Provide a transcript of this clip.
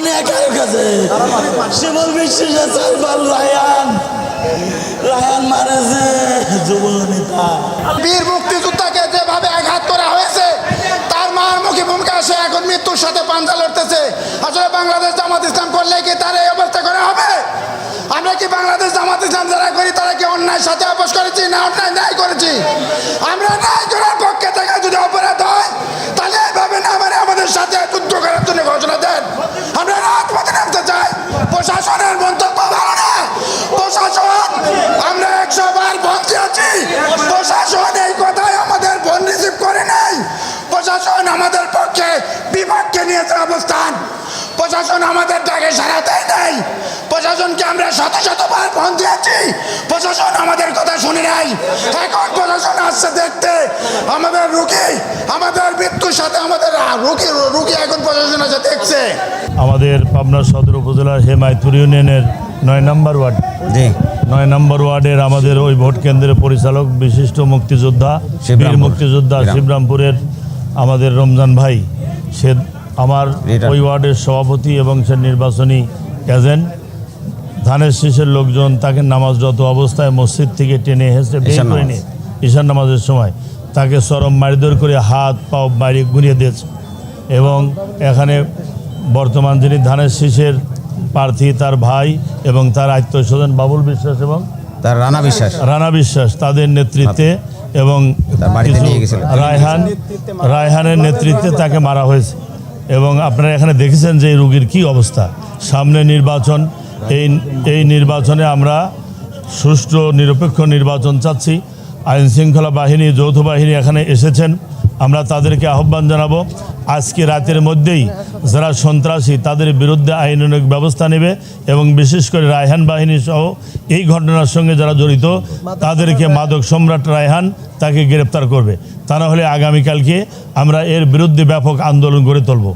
নেই কারো কাছে। শিমুল বিশ্বাসের সাইফাল রায়ান মারেছে যুব নেতা। বীর মুক্তিযোদ্ধাকে যেভাবে আঘাত করা হয়েছে তার মারমুখী ভূমিকা, সে এখন মৃত্যুর সাথে পাঞ্জা লড়তেছে। আসলে বাংলাদেশ জামাত ইসলাম করলে কি তার এই অবস্থা করা হবে? আমরা কি বাংলাদেশ জামাত ইসলাম যারা করি তারা কি অন্যায়ের সাথে আপোষ করেছি না অন্যায় ন্যায় করেছি? আমরা ন্যায় করার পক্ষে থেকে যদি অপরাধ হয় তাহলে এইভাবে না মানে আমাদের সাথে যুদ্ধ করার জন্য ঘোষণা দেন। আমরা রাজপথে নামতে চাই। প্রশাসনের মন্তব্য ভালো না। প্রশাসন, আমরা 100 বার বলতে আছি, প্রশাসন এই কথায় আমাদের ফোন রিসিভ করে নাই। প্রশাসন আমাদের পক্ষে বিপক্ষে নিয়েছে অবস্থান। প্রশাসন আমাদের ডাকে সাড়া দেয় নাই। প্রশাসনকে আমরা শত শতবার ফোন দিয়েছি, প্রশাসন আমাদের কথা শুনে নাই। এখন প্রশাসন আসছে দেখতে আমাদের রুগী, আমাদের মৃত্যুর সাথে আমাদের রুগী এখন প্রশাসন আসে দেখছে। আমাদের পাবনা সদর উপজেলার হেমায়তপুর ইউনিয়নের 9 নম্বর ওয়ার্ড, 9 নম্বর ওয়ার্ডের আমাদের ওই ভোট কেন্দ্রের পরিচালক বিশিষ্ট মুক্তিযোদ্ধা, বীর মুক্তিযোদ্ধা শিবরামপুরের আমাদের রমজান ভাই, সে আমার ওই ওয়ার্ডের সভাপতি এবং সে নির্বাচনী এজেন্ট। ধানের শীষের লোকজন তাকে নামাজরত অবস্থায় মসজিদ থেকে টেনে হেসে বের করে নিয়ে ঈশান নামাজের সময় তাকে চরম মারধর করে হাত পাও বাইরে ঘুরিয়ে দিয়েছে। এবং এখানে বর্তমান যিনি ধানের শীষের প্রার্থী তার ভাই এবং তার আত্মীয়স্বজন বাবুল বিশ্বাস এবং তার রানা বিশ্বাস তাদের নেতৃত্বে এবং রায়হানের নেতৃত্বে তাকে মারা হয়েছে। এবং আপনারা এখানে দেখেছেন যে এই রোগীর কী অবস্থা। সামনে নির্বাচন, এই নির্বাচনে আমরা সুষ্ঠু নিরপেক্ষ নির্বাচন চাচ্ছি। আইন শৃঙ্খলা বাহিনী, যৌথ বাহিনী এখানে এসেছেন। আমরা তাদেরকে আহ্বান জানাবো আজকে রাতের মধ্যেই যারা সন্ত্রাসী তাদের বিরুদ্ধে আইনানুগ ব্যবস্থা নেবে এবং বিশেষ করে রায়হান বাহিনী সহ এই ঘটনার সঙ্গে যারা জড়িত তাদেরকে, মাদক সম্রাট রায়হান, তাকে গ্রেপ্তার করবে। তা না হলে আগামীকালকে আমরা এর বিরুদ্ধে ব্যাপক আন্দোলন গড়ে তুলব।